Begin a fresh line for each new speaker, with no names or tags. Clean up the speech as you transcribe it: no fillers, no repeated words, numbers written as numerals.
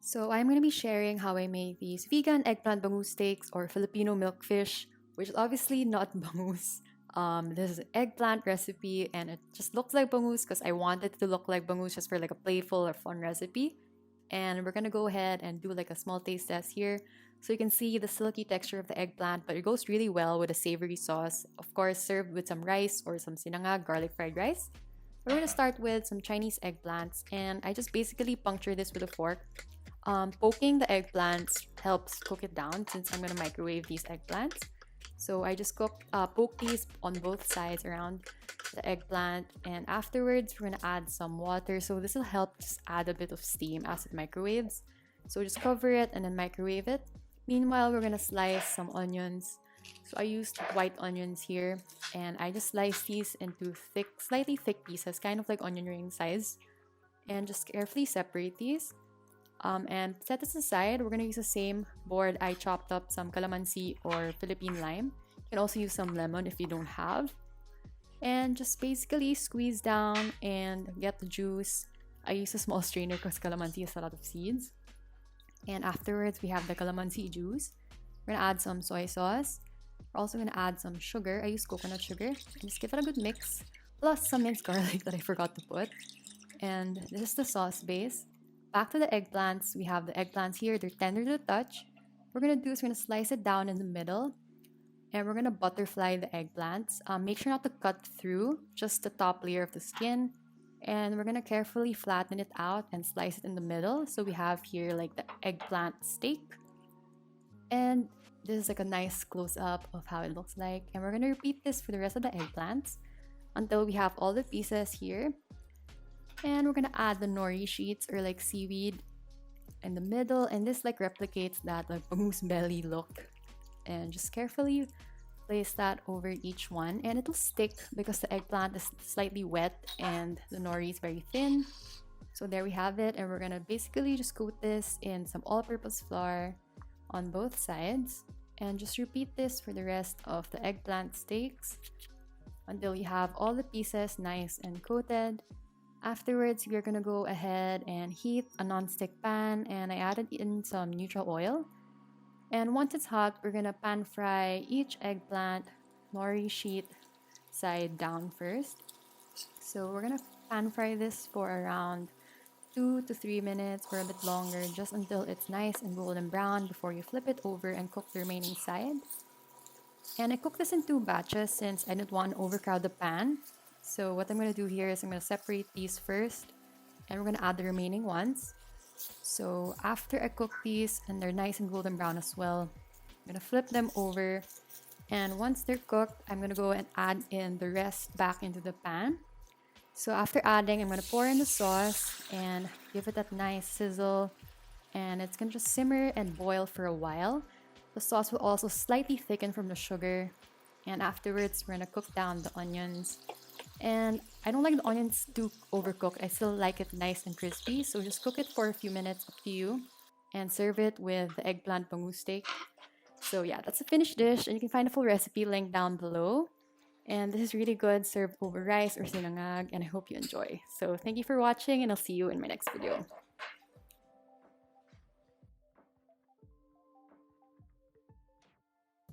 So I'm going to be sharing how I make these vegan eggplant bangus steaks or Filipino milkfish, which is obviously not bangus. This is an eggplant recipe and it just looks like bangus because I wanted it to look like bangus just for like a playful or fun recipe. And we're gonna go ahead and do like a small taste test here. So you can see the silky texture of the eggplant, but it goes really well with a savory sauce. Of course, served with some rice or some sinangag garlic fried rice. We're gonna start with some Chinese eggplants, and I just basically puncture this with a fork. Poking the eggplants helps cook it down since I'm gonna microwave these eggplants. So I just poke these on both sides around the eggplant, and afterwards we're gonna add some water. So this will help just add a bit of steam as it microwaves. So just cover it and then microwave it. Meanwhile, we're gonna slice some onions. So I used white onions here, and I just slice these into slightly thick pieces, kind of like onion ring size, and just carefully separate these. And set this aside. We're gonna use the same board. I chopped up some calamansi or Philippine lime. You can also use some lemon if you don't have. And just basically squeeze down and get the juice. I use a small strainer because calamansi has a lot of seeds. And afterwards, we have the calamansi juice. We're gonna add some soy sauce. We're also gonna add some sugar. I use coconut sugar. And just give it a good mix. Plus some minced garlic that I forgot to put. And this is the sauce base. Back to the eggplants. We have the eggplants here. They're tender to the touch. What we're gonna do is we're gonna slice it down in the middle. And we're gonna butterfly the eggplants. Make sure not to cut through, just the top layer of the skin. And we're gonna carefully flatten it out and slice it in the middle. So we have here like the eggplant steak. And this is like a nice close-up of how it looks like. And we're gonna repeat this for the rest of the eggplants until we have all the pieces here. And we're gonna add the nori sheets or like seaweed in the middle, and this like replicates that like bangus belly look. And just carefully place that over each one, and it'll stick because the eggplant is slightly wet and the nori is very thin. So there we have it, and we're gonna basically just coat this in some all-purpose flour on both sides, and just repeat this for the rest of the eggplant steaks until you have all the pieces nice and coated. Afterwards, we're gonna go ahead and heat a non-stick pan, and I added in some neutral oil. And once it's hot, we're gonna pan fry each eggplant nori sheet side down first. So we're gonna pan fry this for around 2 to 3 minutes or a bit longer, just until it's nice and golden brown before you flip it over and cook the remaining side. And I cooked this in 2 batches since I didn't want to overcrowd the pan. So what I'm going to do here is I'm going to separate these first, and we're going to add the remaining ones. So after I cook these and they're nice and golden brown as well, I'm going to flip them over. And once they're cooked, I'm going to go and add in the rest back into the pan. So after adding, I'm going to pour in the sauce and give it that nice sizzle. And it's going to just simmer and boil for a while. The sauce will also slightly thicken from the sugar. And afterwards, we're going to cook down the onions. And I don't like the onions too overcooked. I still like it nice and crispy. So just cook it for a few minutes, up to you. And serve it with the eggplant bangus steak. So yeah, that's a finished dish. And you can find a full recipe linked down below. And this is really good served over rice or sinangag. And I hope you enjoy. So thank you for watching, and I'll see you in my next video.